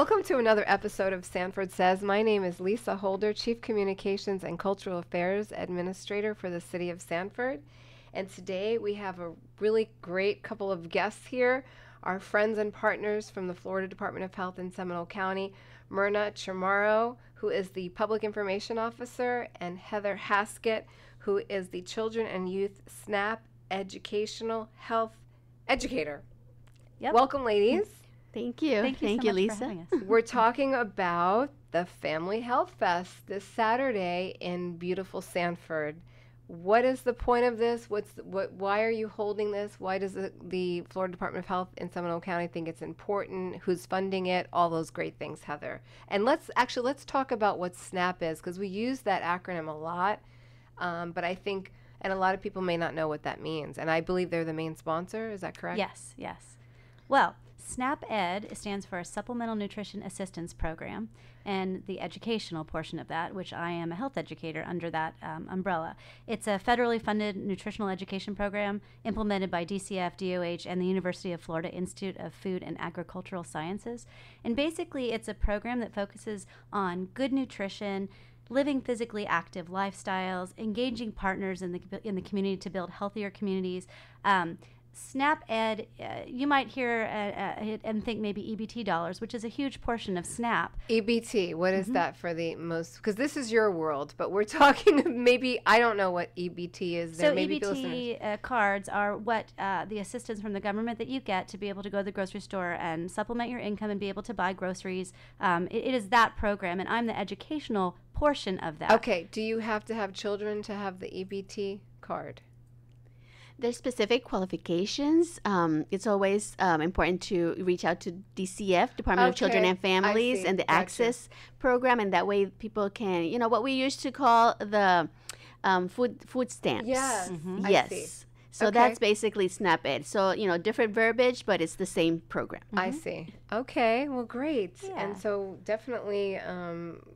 Welcome to another episode of Sanford Says. My name is Lisa Holder, Chief Communications and Cultural Affairs Administrator for the City of Sanford. And today we have a really great couple of guests here, our friends and partners from the Florida Department of Health in Seminole County, Myrna Chamorro, who is the Public Information Officer, and Heather Haskett, who is the Children and Youth SNAP Educational Health Educator. Yep. Welcome, ladies. Thank you. Thank you so much Lisa. for having us. We're talking about the Family Health Fest this Saturday in beautiful Sanford. What is the point of this? Why are you holding this? Why does the Florida Department of Health in Seminole County think it's important? Who's funding it? All those great things, Heather. And let's talk about what SNAP is, because we use that acronym a lot, but I think, and a lot of people may not know what that means. And I believe they're the main sponsor. Is that correct? Yes, yes. Well, SNAP Ed stands for a Supplemental Nutrition Assistance Program, and the educational portion of that, which I am a health educator under that umbrella. It's a federally funded nutritional education program implemented by DCF, DOH, and the University of Florida Institute of Food and Agricultural Sciences. And basically, it's a program that focuses on good nutrition, living physically active lifestyles, engaging partners in the community to build healthier communities. SNAP Ed, you might hear it and think maybe EBT dollars, which is a huge portion of SNAP. EBT, what is that for the most? Because this is your world, but we're talking maybe, I don't know what EBT is. So EBT cards are what the assistance from the government that you get to be able to go to the grocery store and supplement your income and be able to buy groceries. It is that program, and I'm the educational portion of that. Okay, do you have to have children to have the EBT card? There's specific qualifications. It's always important to reach out to DCF, Department of Children and Families, and the Access program, and that way people can, what we used to call the food stamps. Yes. Mm-hmm. Yes. So that's basically SNAP Ed. So, different verbiage, but it's the same program. Mm-hmm. I see. Okay, well, great. Yeah. And so definitely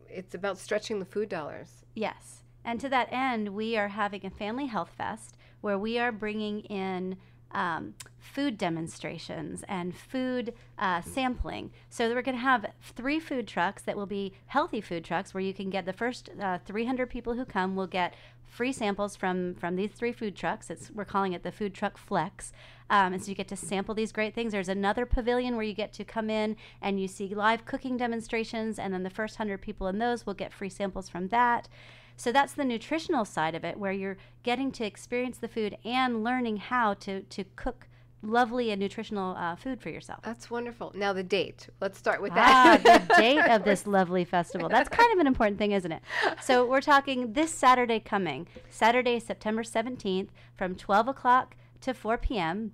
it's about stretching the food dollars. Yes. And to that end, we are having a Family Health Fest where we are bringing in food demonstrations and food sampling. So we're going to have 3 food trucks that will be healthy food trucks, where you can get the first 300 people who come will get free samples from these 3 food trucks. We're calling it the Food Truck Flex. And so you get to sample these great things. There's another pavilion where you get to come in and you see live cooking demonstrations, and then the first 100 people in those will get free samples from that. So that's the nutritional side of it, where you're getting to experience the food and learning how to cook lovely and nutritional food for yourself. That's wonderful. Now the date. Let's start with that. The date of this lovely festival. That's kind of an important thing, isn't it? So we're talking this Saturday coming, Saturday, September 17th, from 12 o'clock to 4 p.m.,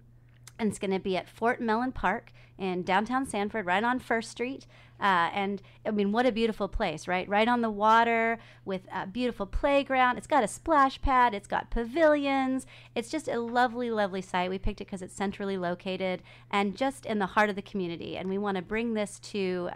and it's going to be at Mellon Park in downtown Sanford, right on First Street. And I mean, what a beautiful place, right? Right on the water with a beautiful playground. It's got a splash pad. It's got pavilions. It's just a lovely, lovely site. We picked it because it's centrally located and just in the heart of the community. And we want to bring this to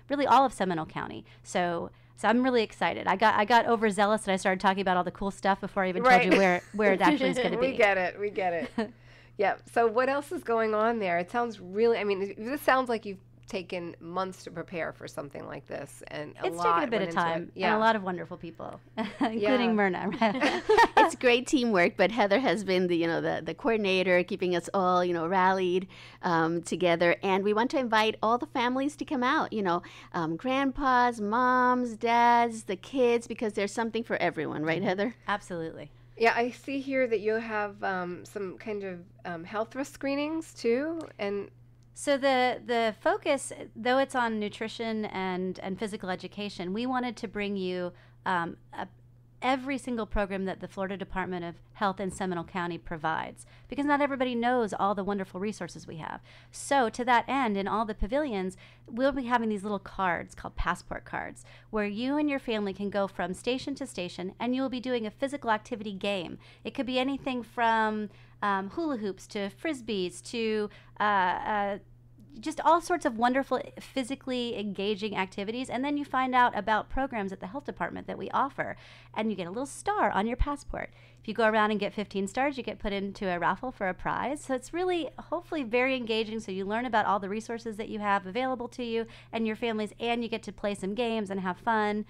really all of Seminole County. So I'm really excited. I got overzealous and I started talking about all the cool stuff before I even told you where it actually is going to be. We get it. Yeah. So what else is going on there? It sounds really, this sounds like you've taken months to prepare for something like this, and it's taken a bit of time and a lot of wonderful people, including Myrna. It's great teamwork, but Heather has been the coordinator, keeping us all rallied together, and we want to invite all the families to come out. Grandpas, moms, dads, the kids, because there's something for everyone, right, Heather? Absolutely. Yeah, I see here that you have some kind of health risk screenings too, and so the focus, though it's on nutrition and physical education, we wanted to bring you every single program that the Florida Department of Health in Seminole County provides, because not everybody knows all the wonderful resources we have. So to that end, in all the pavilions, we'll be having these little cards called passport cards, where you and your family can go from station to station, and you will be doing a physical activity game. It could be anything from hula hoops to frisbees to just all sorts of wonderful physically engaging activities. And then you find out about programs at the health department that we offer, and you get a little star on your passport. If you go around and get 15 stars, you get put into a raffle for a prize. So it's really, hopefully, very engaging. So you learn about all the resources that you have available to you and your families, and you get to play some games and have fun,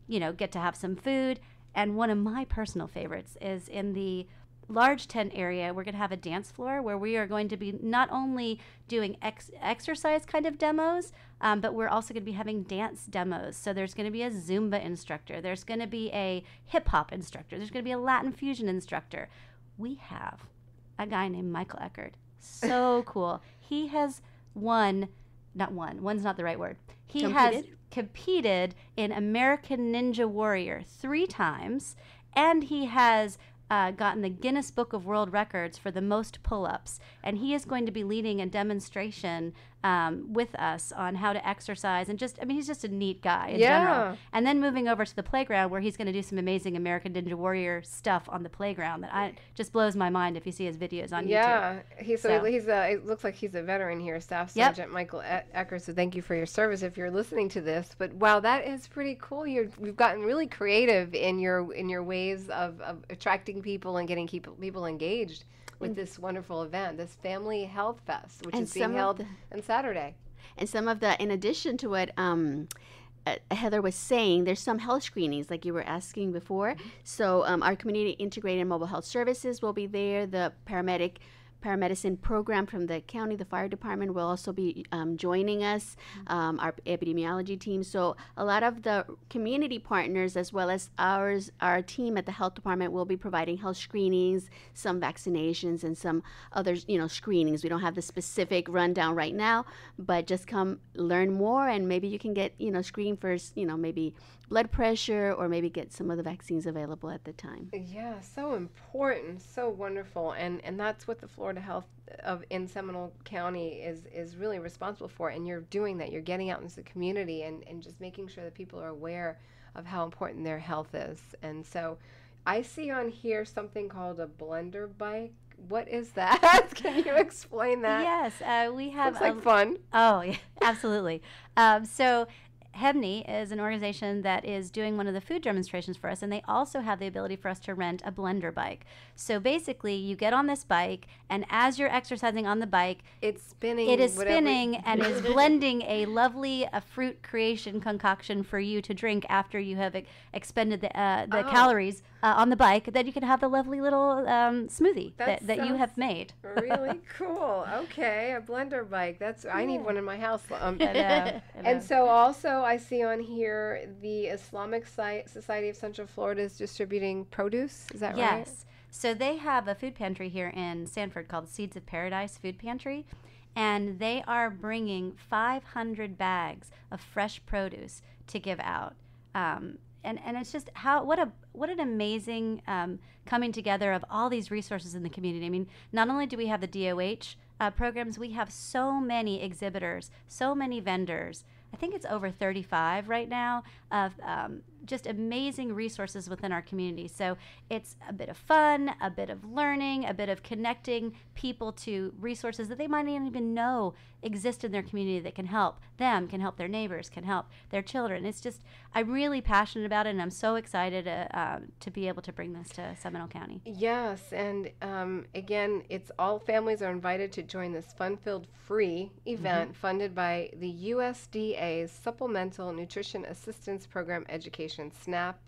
get to have some food. And one of my personal favorites is in the large tent area. We're going to have a dance floor where we are going to be not only doing exercise kind of demos, but we're also going to be having dance demos. So there's going to be a Zumba instructor. There's going to be a hip hop instructor. There's going to be a Latin fusion instructor. We have a guy named Michael Eckard. So cool. He has one's not the right word. He has competed in American Ninja Warrior 3 times, and he has gotten the Guinness Book of World Records for the most pull-ups, and he is going to be leading a demonstration with us on how to exercise, and he's just a neat guy in general. And then moving over to the playground where he's going to do some amazing American Ninja Warrior stuff on the playground that just blows my mind if you see his videos on YouTube. Yeah, he's it looks like he's a veteran here, Staff Sergeant Michael Eckard. So thank you for your service if you're listening to this. But wow, that is pretty cool. We've gotten really creative in your ways of attracting people and getting people engaged with this wonderful event, this Family Health Fest, which is being held on Saturday. And some of in addition to what Heather was saying, there's some health screenings like you were asking before. So our community integrated mobile health services will be there. The paramedicine program from the county, the fire department will also be joining us, our epidemiology team. So a lot of the community partners, as well as our team at the health department, will be providing health screenings, some vaccinations, and some other screenings. We don't have the specific rundown right now, but just come learn more, and maybe you can get screened for maybe blood pressure, or maybe get some of the vaccines available at the time. Yeah, so important, so wonderful, and that's what the Florida Health in Seminole County is really responsible for. And you're doing that. You're getting out into the community and just making sure that people are aware of how important their health is. And so, I see on here something called a blender bike. What is that? Can you explain that? Yes, we have. Looks like fun. Oh, yeah, absolutely. So HEBNY is an organization that is doing one of the food demonstrations for us, and they also have the ability for us to rent a blender bike. So basically, you get on this bike, and as you're exercising on the bike, it's spinning. It is spinning and is blending a lovely fruit creation concoction for you to drink after you have expended the calories on the bike. Then you can have the lovely little smoothie that you have made. Really cool. Okay, a blender bike. I need one in my house. I know. And so also I see on here the Islamic Society of Central Florida is distributing produce. Is that right? Yes. So they have a food pantry here in Sanford called Seeds of Paradise Food Pantry, and they are bringing 500 bags of fresh produce to give out. And it's just what an amazing coming together of all these resources in the community. I mean, not only do we have the DOH programs, we have so many exhibitors, so many vendors. I think it's over 35 right now of just amazing resources within our community. So it's a bit of fun, a bit of learning, a bit of connecting people to resources that they might not even know exist in their community that can help them, can help their neighbors, can help their children. It's just, I'm really passionate about it, and I'm so excited to be able to bring this to Seminole County. Yes, and again, it's all families are invited to join this fun-filled free event funded by the USDA's Supplemental Nutrition Assistance Program Education, SNAP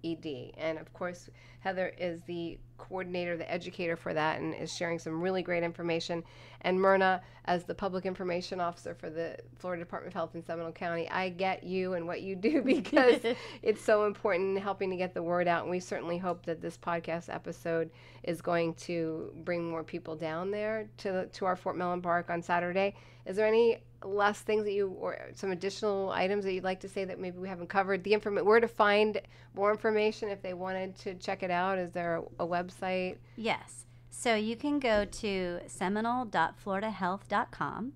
ED. And of course, Heather is the coordinator, the educator for that, and is sharing some really great information. And Myrna, as the public information officer for the Florida Department of Health in Seminole County, I get you and what you do because it's so important in helping to get the word out. And we certainly hope that this podcast episode is going to bring more people down there to our Fort Mellon Park on Saturday. Is there any last things that or some additional items that you'd like to say that maybe we haven't covered? Where to find more information if they wanted to check it out? Is there a website? Yes. So you can go to seminole.floridahealth.com.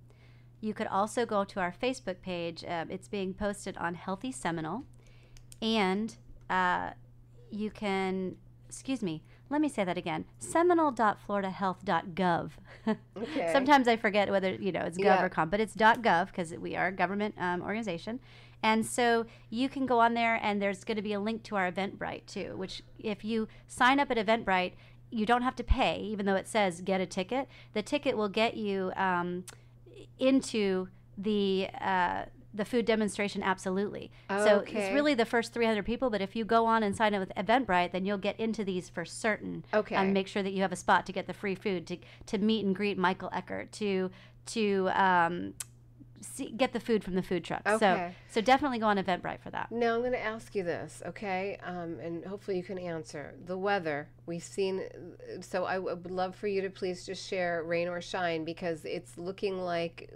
You could also go to our Facebook page. It's being posted on Healthy Seminole. And you can, let me say that again, seminole.floridahealth.gov. Okay. Sometimes I forget whether, it's gov or com, but it's .gov because we are a government organization. And so you can go on there, and there's going to be a link to our Eventbrite too, which if you sign up at Eventbrite, you don't have to pay, even though it says get a ticket. The ticket will get you into the food demonstration, absolutely. So it's really the first 300 people, but if you go on and sign up with Eventbrite, then you'll get into these for certain. Okay. And make sure that you have a spot to get the free food, to meet and greet Michael Eckard, to get the food from the food truck. Okay. So definitely go on Eventbrite for that. Now I'm going to ask you this, okay? And hopefully you can answer. The weather, we've seen, so I would love for you to please just share rain or shine, because it's looking like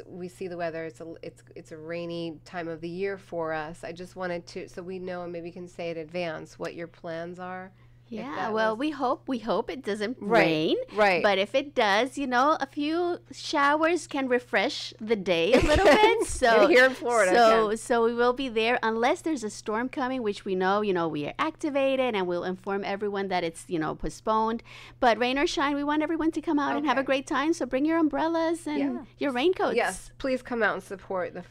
we see the weather, it's a rainy time of the year for us. I just wanted to, so we know, and maybe you can say in advance what your plans are. Yeah, well, we hope it doesn't rain. Right. But if it does, a few showers can refresh the day a little bit. So here in Florida. So we will be there unless there's a storm coming, which we know, we are activated, and we'll inform everyone that it's, postponed. But rain or shine, we want everyone to come out and have a great time. So bring your umbrellas and your raincoats. Yes, please come out and support the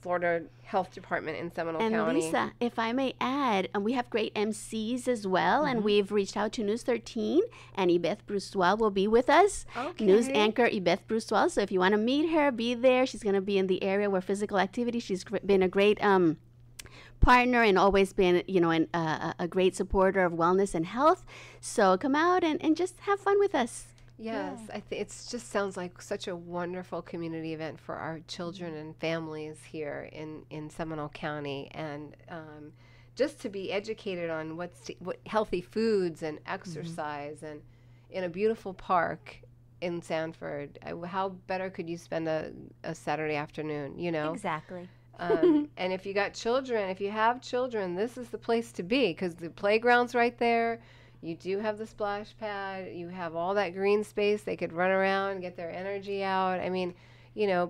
Florida Health Department in Seminole County. And Lisa, if I may add, we have great MCs as well, and we've reached out to News 13, and Yvette Brusois will be with us. Okay. News anchor Yvette Brusois. So if you want to meet her, be there. She's going to be in the area where physical activity. She's been a great partner and always been, a great supporter of wellness and health. So come out and just have fun with us. Yes, I think it just sounds like such a wonderful community event for our children and families here in Seminole County, and just to be educated on what healthy foods and exercise, and in a beautiful park in Sanford. How better could you spend a Saturday afternoon? Exactly. And if you have children, this is the place to be, because the playground's right there. You do have the splash pad. You have all that green space. They could run around, get their energy out. I mean,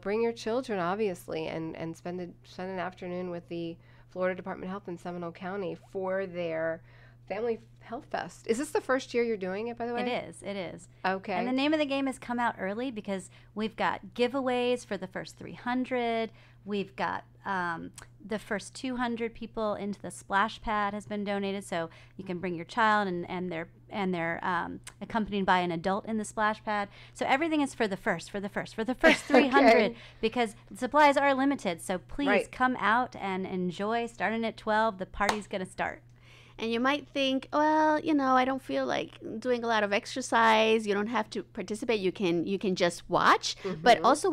bring your children, obviously, and spend an afternoon with the Florida Department of Health in Seminole County for their Family Health Fest. Is this the first year you're doing it, by the way? It is. Okay. And the name of the game is come out early, because we've got giveaways for the first 300. We've got the first 200 people into the splash pad has been donated, so you can bring your child and they're accompanied by an adult in the splash pad. So everything is for the first 300 because supplies are limited. So please come out and enjoy. Starting at 12, the party's going to start. And you might think, well, I don't feel like doing a lot of exercise. You don't have to participate. You can just watch. But also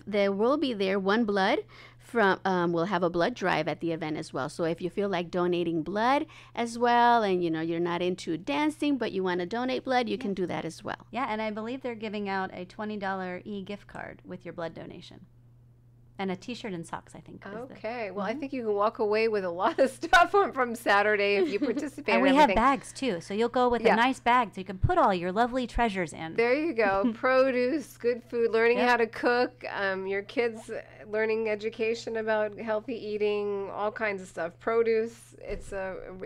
there will be One Blood we'll have a blood drive at the event as well. So if you feel like donating blood as well, and you're not into dancing, but you want to donate blood, you can do that as well. Yeah, and I believe they're giving out a $20 e-gift card with your blood donation. And a T-shirt and socks, I think. Okay. Well, I think you can walk away with a lot of stuff from Saturday if you participate. And we have bags, too. So you'll go with a nice bag so you can put all your lovely treasures in. There you go. Produce, good food, learning how to cook, your kids learning education about healthy eating, all kinds of stuff. Produce,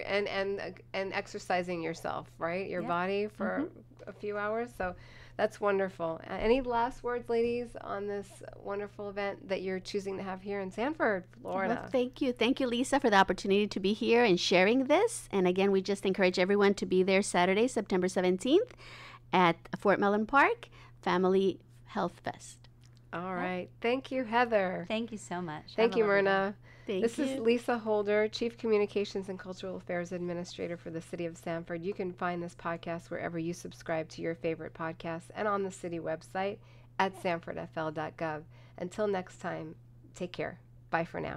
and exercising yourself, right? Your body for a few hours. So that's wonderful. Any last words, ladies, on this wonderful event that you're choosing to have here in Sanford, Florida? Well, thank you. Thank you, Lisa, for the opportunity to be here and sharing this. And again, we just encourage everyone to be there Saturday, September 17th at Fort Mellon Park, Family Health Fest. All right. Thank you, Heather. Thank you so much. Thank you, Myrna. This is Lisa Holder, Chief Communications and Cultural Affairs Administrator for the City of Sanford. You can find this podcast wherever you subscribe to your favorite podcasts and on the city website at sanfordfl.gov. Until next time, take care. Bye for now.